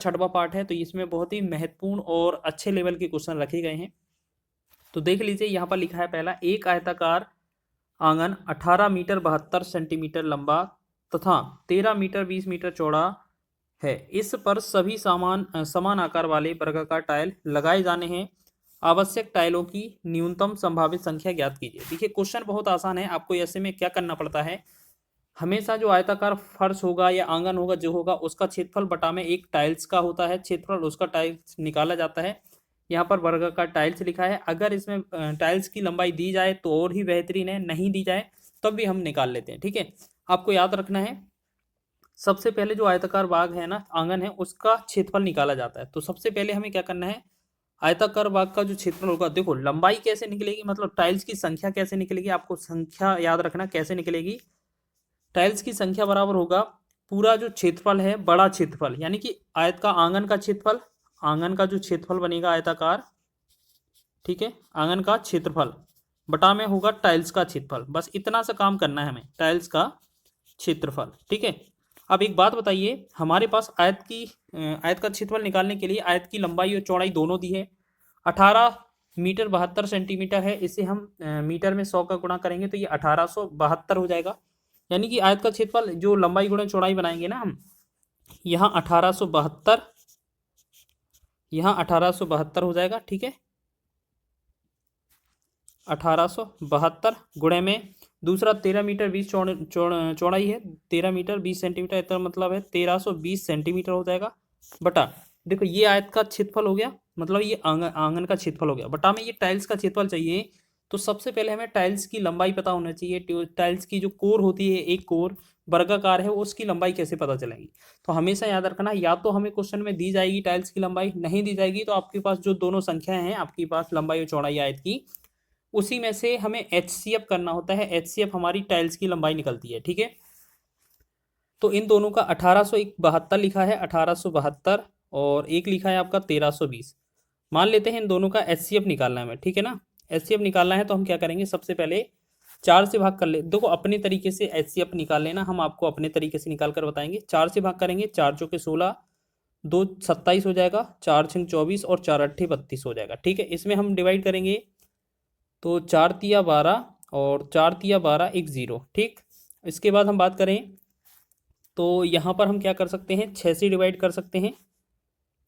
छठवां पार्ट है, तो इसमें बहुत ही महत्वपूर्ण और अच्छे लेवल के क्वेश्चन रखे गए हैं। तो देख लीजिए, यहाँ पर लिखा है पहला, एक आयताकार आंगन 18 मीटर 72 सेंटीमीटर लंबा तथा 13 मीटर 20 मीटर चौड़ा है। इस पर सभी समान आकार वाले वर्गाकार टाइल लगाए जाने हैं। आवश्यक टाइलों की न्यूनतम संभावित संख्या ज्ञात कीजिए। देखिए, क्वेश्चन बहुत आसान है। आपको ऐसे में क्या करना पड़ता है, हमेशा जो आयताकार फर्श होगा या आंगन होगा जो होगा, उसका क्षेत्रफल बटा में एक टाइल्स का होता है क्षेत्रफल, उसका टाइल्स निकाला जाता है। यहाँ पर वर्गाकार टाइल्स लिखा है। अगर इसमें टाइल्स की लंबाई दी जाए तो और ही बेहतरीन है, नहीं दी जाए तब भी हम निकाल लेते हैं। ठीक है, आपको याद रखना है, सबसे पहले जो आयताकार भाग है ना, आंगन है, उसका क्षेत्रफल निकाला जाता है। तो सबसे पहले हमें क्या करना है, आयताकार भाग का जो क्षेत्रफल होगा, देखो लंबाई कैसे निकलेगी, मतलब टाइल्स की संख्या कैसे निकलेगी, आपको संख्या याद रखना कैसे निकलेगी। टाइल्स की संख्या बराबर होगा पूरा जो क्षेत्रफल है, बड़ा क्षेत्रफल, यानी कि आयत का आंगन का क्षेत्रफल, आंगन का जो क्षेत्रफल बनेगा आयताकार, ठीक है, आंगन का क्षेत्रफल बटा में होगा टाइल्स का क्षेत्रफल। बस इतना सा काम करना है हमें, टाइल्स का क्षेत्रफल। ठीक है, अब एक बात बताइए, हमारे पास आयत का क्षेत्रफल निकालने के लिए आयत की लंबाई और चौड़ाई दोनों दी है। 18 मीटर 72 सेंटीमीटर है, इसे हम मीटर में 100 का गुणा करेंगे तो ये 1872 हो जाएगा। यानी कि आयत का क्षेत्रफल जो लंबाई गुणा चौड़ाई बनाएंगे ना हम, यहाँ 1872, यहाँ 1872 हो जाएगा। ठीक है, 1872 गुणे में दूसरा 13 मीटर 20 चौड़ाई है, 13 मीटर 20 सेंटीमीटर, इतना मतलब है 1320 सेंटीमीटर हो जाएगा। बटा, देखो ये आयत का क्षेत्रफल हो गया, मतलब ये आंगन का क्षेत्रफल हो गया, बटा में ये टाइल्स का क्षेत्रफल चाहिए। तो सबसे पहले हमें टाइल्स की लंबाई पता होना चाहिए। टाइल्स की जो कोर होती है, एक कोर वर्गाकार है, उसकी लंबाई कैसे पता चलेगी। तो हमेशा याद रखना, या तो हमें क्वेश्चन में दी जाएगी टाइल्स की लंबाई, नहीं दी जाएगी तो आपके पास जो दोनों संख्याएं हैं आपके पास लंबाई और चौड़ाई आयत की, उसी में से हमें HCF करना होता है। HCF हमारी टाइल्स की लंबाई निकलती है। ठीक है, तो इन दोनों का 1872 लिखा है, 1872, और एक लिखा है आपका 1320। मान लेते हैं इन दोनों का HCF निकालना है हमें, ठीक है ना। HCF निकालना है तो हम क्या करेंगे, सबसे पहले 4 से भाग कर ले। देखो अपने तरीके से HCF निकाल लेना, हम आपको अपने तरीके से निकाल कर बताएंगे। 4 से भाग करेंगे, 4 चौके 16, 2 27 हो जाएगा, 4 छंग 24 और 4 अट्ठे 32 हो जाएगा। ठीक है, इसमें हम डिवाइड करेंगे तो 4 तिया 12 और 4 तिया 12 एक 0। ठीक, इसके बाद हम बात करें तो यहाँ पर हम क्या कर सकते हैं, 6 से डिवाइड कर सकते हैं।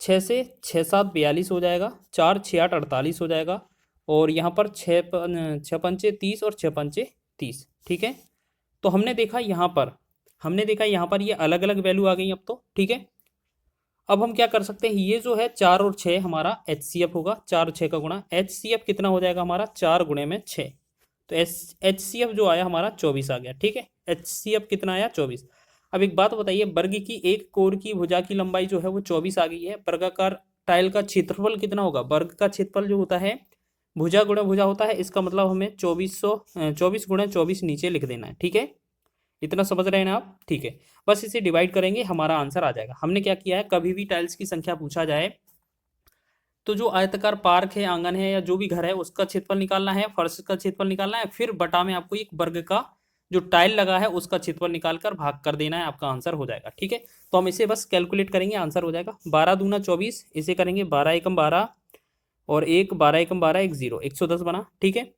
6 से 6 7 42 हो जाएगा, 4 6 8 48 हो जाएगा, और यहाँ पर 6 पंचे 30 और 6 पंचे 30। ठीक है, तो हमने देखा यहाँ पर ये अलग अलग वैल्यू आ गई अब तो। ठीक है, अब हम क्या कर सकते हैं, ये जो है 4 और 6 हमारा HCF होगा, 4 और 6 का गुणा। HCF कितना हो जाएगा हमारा, 4 गुणे में 6, तो HCF जो आया हमारा 24 आ गया। ठीक है, HCF कितना आया, 24। अब एक बात बताइए, वर्ग की एक कोर की भुजा की लंबाई जो है वो 24 आ गई है। वर्गाकार टाइल का क्षेत्रफल कितना होगा, वर्ग का क्षेत्रफल जो होता है भुजा गुणा भुजा होता है, इसका मतलब हमें 24 गुणा 24 नीचे लिख देना है। ठीक है, इतना समझ रहे हैं ना आप। ठीक है, बस इसे डिवाइड करेंगे, हमारा आंसर आ जाएगा। हमने क्या किया है, कभी भी टाइल्स की संख्या पूछा जाए तो जो आयताकार पार्क है, आंगन है, या जो भी घर है, उसका क्षेत्रफल निकालना है, फर्श का क्षेत्रफल निकालना है, फिर बटा में आपको एक वर्ग का जो टाइल लगा है उसका क्षेत्रफल निकालकर भाग कर देना है, आपका आंसर हो जाएगा। ठीक है, तो हम इसे बस कैलकुलेट करेंगे, आंसर हो जाएगा 12 दूना 24, इसे करेंगे 12 एकम 12 और एक 12 एकम 12 एक 0, 110 बना। ठीक है,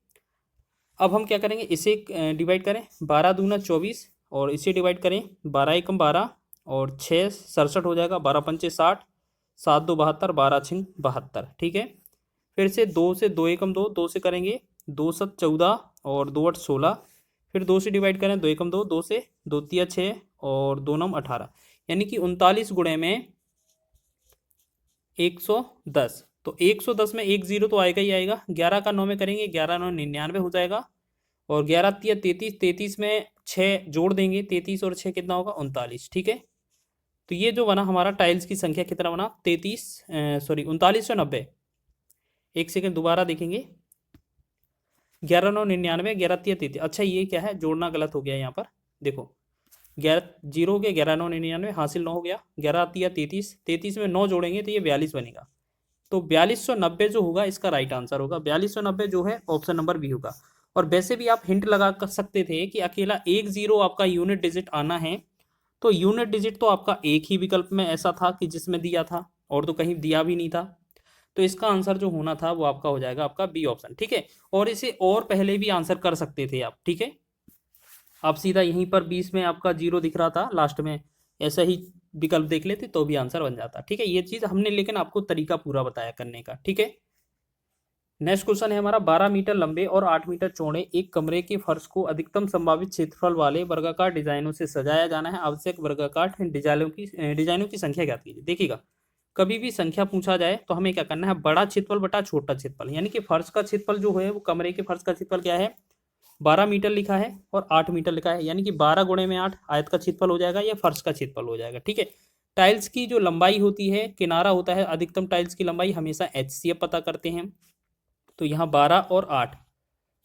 अब हम क्या करेंगे, इसे डिवाइड करें, 12 दूना 24 और इसे डिवाइड करें 12 एकम 12 और 6 67 हो जाएगा, 12 पंचे 60, 7 2 72, 12 छिंग 72। ठीक है, फिर से 2 से 2 एकम 2, 2 से करेंगे 2 7 14 और 2 8 16, फिर 2 से डिवाइड करें 2 एकम 2, 2 से 2 तिया 6 और 2 9 18, यानी कि 39 गुणे में 110। तो 110 में एक 0 तो आएगा ही आएगा। 11 का 9 में करेंगे, 11 9 99 हो जाएगा, और 11 तिया 33, 33 में 6 जोड़ देंगे, 33 और 6 कितना होगा, 39। ठीक है, तो ये जो बना हमारा टाइल्स की संख्या कितना बना, 3990। एक सेकंड दोबारा देखेंगे, 11 9 99, 11 तिया 33। अच्छा ये क्या है, जोड़ना गलत हो गया यहाँ पर, देखो 11 0 हो गया, 11 9 99 हासिल 9 हो गया, 11 तिया 33, 33 में 9 जोड़ेंगे तो ये 42 बनेगा। तो 4290 जो होगा इसका राइट आंसर होगा। 4290 जो है ऑप्शन नंबर बी होगा। और वैसे भी आप हिंट लगा कर सकते थे कि अकेला एक 0 आपका यूनिट डिजिट आना है तो यूनिट डिजिट तो आपका एक ही विकल्प में ऐसा था कि जिसमें दिया था, और तो कहीं दिया भी नहीं था। तो इसका आंसर जो होना था वो आपका हो जाएगा आपका बी ऑप्शन, ठीक है। और इसे और पहले भी आंसर कर सकते थे आप, ठीक है। आप सीधा यहीं पर 20 में आपका जीरो दिख रहा था लास्ट में, ऐसा ही विकल्प देख लेते तो भी आंसर बन जाता, ठीक है। ये चीज हमने लेकिन आपको तरीका पूरा बताया करने का, ठीक है। नेक्स्ट क्वेश्चन है हमारा, 12 मीटर लंबे और 8 मीटर चौड़े एक कमरे के फर्श को अधिकतम संभावित क्षेत्रफल वाले वर्गाकार डिजाइनों से सजाया जाना है। आवश्यक वर्गाकार डिजाइनों की संख्या ज्ञात कीजिए। देखिएगा, कभी भी संख्या पूछा जाए तो हमें क्या करना है, बड़ा क्षेत्रफल बटा छोटा क्षेत्रफल, यानी कि फर्श का क्षेत्रफल जो है वो कमरे के फर्श का क्षेत्रफल क्या है, 12 मीटर लिखा है और 8 मीटर लिखा है, यानी कि 12 गुणे में 8 आयत का क्षेत्रफल हो जाएगा या फर्श का क्षेत्रफल हो जाएगा, ठीक है। टाइल्स की जो लंबाई होती है, किनारा होता है, अधिकतम टाइल्स की लंबाई हमेशा HCF पता करते हैं। तो यहाँ 12 और 8,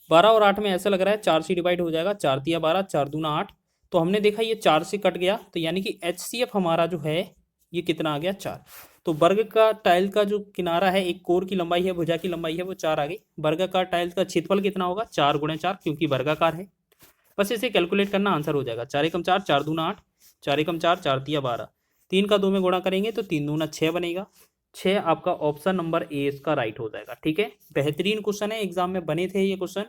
12 और 8 में ऐसा लग रहा है 4 से डिवाइड हो जाएगा, 4 तिया 12, 4 दूना 8। तो हमने देखा ये 4 से कट गया, तो यानी कि HCF हमारा जो है ये कितना आ गया, 4। तो वर्ग का टाइल का जो किनारा है, एक कोर की लंबाई है, भुजा की लंबाई है, वो 4 आ गई। वर्गाकार टाइल का क्षेत्रफल कितना होगा, 4 गुणे 4, क्योंकि वर्गाकार है। बस इसे कैलकुलेट करना, आंसर हो जाएगा 4 एकम 4, 4 दूना 8, 4 एकम 4, 4 तिया 12, 3 का 2 में गुणा करेंगे तो 3 दूना 6 बनेगा। 6 आपका ऑप्शन नंबर ए इसका राइट हो जाएगा, ठीक है। बेहतरीन क्वेश्चन है, एग्जाम में बने थे ये क्वेश्चन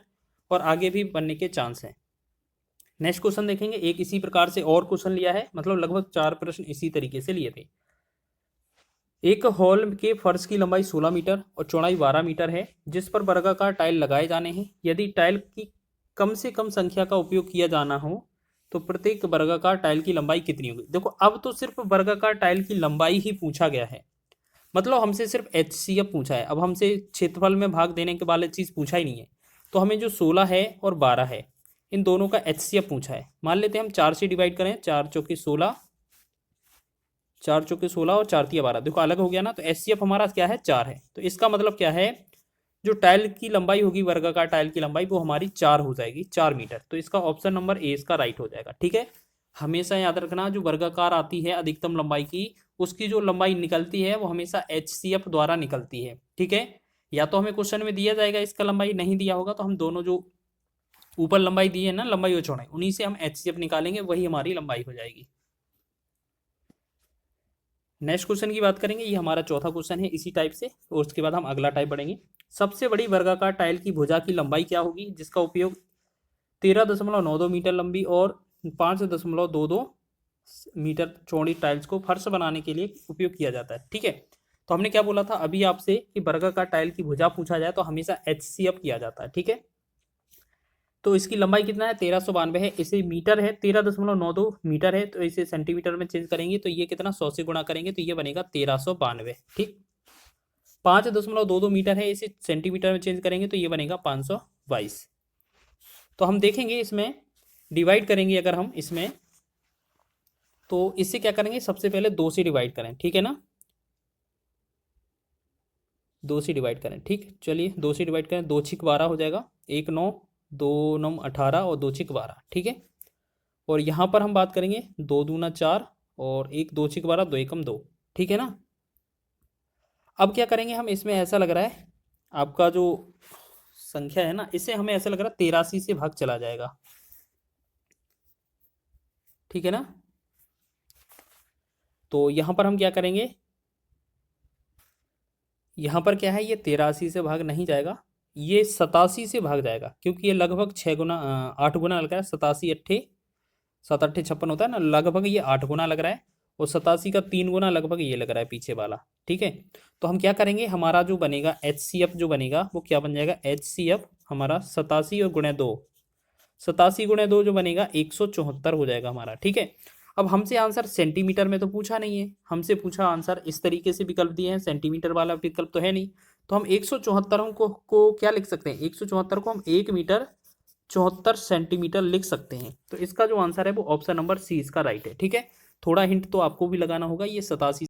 और आगे भी बनने के चांस हैं। नेक्स्ट क्वेश्चन देखेंगे, एक इसी प्रकार से और क्वेश्चन लिया है, मतलब लगभग 4 प्रश्न इसी तरीके से लिए थे। एक हॉल के फर्श की लंबाई 16 मीटर और चौड़ाई 12 मीटर है, जिस पर वर्गाकार टाइल लगाए जाने हैं। यदि टाइल की कम से कम संख्या का उपयोग किया जाना हो तो प्रत्येक वर्गाकार टाइल की लंबाई कितनी होगी। देखो, अब तो सिर्फ वर्गाकार टाइल की लंबाई ही पूछा गया है, मतलब हमसे सिर्फ HCF पूछा है। अब हमसे क्षेत्रफल में भाग देने के वाले चीज़ पूछा ही नहीं है। तो हमें जो 16 है और 12 है, इन दोनों का HCF पूछा है। मान लेते हैं हम 4 से डिवाइड करें, 4 चौके 16, 4 चौके 16 और 4 तिया 12, देखो अलग हो गया ना। तो HCF हमारा क्या है, 4 है। तो इसका मतलब क्या है, जो टाइल की लंबाई होगी, वर्गाकार टाइल की लंबाई, वो हमारी 4 हो जाएगी, 4 मीटर। तो इसका ऑप्शन नंबर ए इसका राइट हो जाएगा, ठीक है। हमेशा याद रखना, जो वर्गाकार आती है अधिकतम लंबाई की, उसकी जो लंबाई निकलती है वो हमेशा HCF द्वारा निकलती है, ठीक है। या तो हमें क्वेश्चन में दिया जाएगा इसका लंबाई, नहीं दिया होगा तो हम दोनों जो ऊपर लंबाई दी है ना, लंबाई और चौड़ाई, उन्हीं से हम HCF निकालेंगे, वही हमारी लंबाई हो जाएगी। नेक्स्ट क्वेश्चन की बात करेंगे, ये हमारा चौथा क्वेश्चन है इसी टाइप से, और उसके बाद हम अगला टाइप बढ़ेंगे। सबसे बड़ी वर्गाकार टाइल की भुजा की लंबाई क्या होगी, जिसका उपयोग 13.92 मीटर लंबी और 5.22 मीटर चौड़ी टाइल्स को फर्श बनाने के लिए उपयोग किया जाता है, ठीक है। तो हमने क्या बोला था अभी आपसे कि वर्गाकार टाइल की भुजा पूछा जाए तो हमेशा HCF किया जाता है, ठीक है। तो इसकी लंबाई कितना है, 1392 है। इसे मीटर है, 13.92 मीटर है, तो इसे सेंटीमीटर में चेंज करेंगे तो ये कितना, 100 से गुणा करेंगे तो ये बनेगा 1392, ठीक। 5.22 मीटर है, इसे सेंटीमीटर में चेंज करेंगे तो ये बनेगा 522। तो हम देखेंगे इसमें डिवाइड करेंगे अगर हम इसमें, तो इससे क्या करेंगे, सबसे पहले 2 से डिवाइड करें, ठीक है ना, 2 से डिवाइड करें, ठीक। चलिए 2 से डिवाइड करें, 2 छिक 12 हो जाएगा, 1 9, 2 9 18 और 2 छिक 12, ठीक है। और यहाँ पर हम बात करेंगे 2 दूना 4 और 1 2 छिक 12, 2 एकम 2, ठीक है ना। अब क्या करेंगे हम, इसमें ऐसा लग रहा है आपका जो संख्या है ना, इसे हमें ऐसा लग रहा है 83 से भाग चला जाएगा, ठीक है ना। तो यहाँ पर हम क्या करेंगे, यहाँ पर क्या है, ये 83 से भाग नहीं जाएगा, ये 87 से भाग जाएगा, क्योंकि ये लगभग 6 गुना 8 गुना लग रहा है। 87 अट्ठे 7 अट्ठे 56 होता है ना, लगभग ये 8 गुना लग रहा है। और 87 का 3 गुना लगभग ये लग रहा है पीछे वाला, ठीक है। तो हम क्या करेंगे, हमारा जो बनेगा HCF जो बनेगा वो क्या बन जाएगा, HCF हमारा 87 और गुणे 2, 87 गुणे 2 जो बनेगा 174 हो जाएगा हमारा, ठीक है। अब हमसे आंसर सेंटीमीटर में तो पूछा नहीं है, हमसे पूछा आंसर इस तरीके से विकल्प दिए हैं, सेंटीमीटर वाला विकल्प तो है नहीं। तो हम 174 को क्या लिख सकते हैं, 174 को हम 1 मीटर 74 सेंटीमीटर लिख सकते हैं। तो इसका जो आंसर है वो ऑप्शन नंबर सी इसका राइट है, ठीक है। थोड़ा हिंट तो आपको भी लगाना होगा, ये 87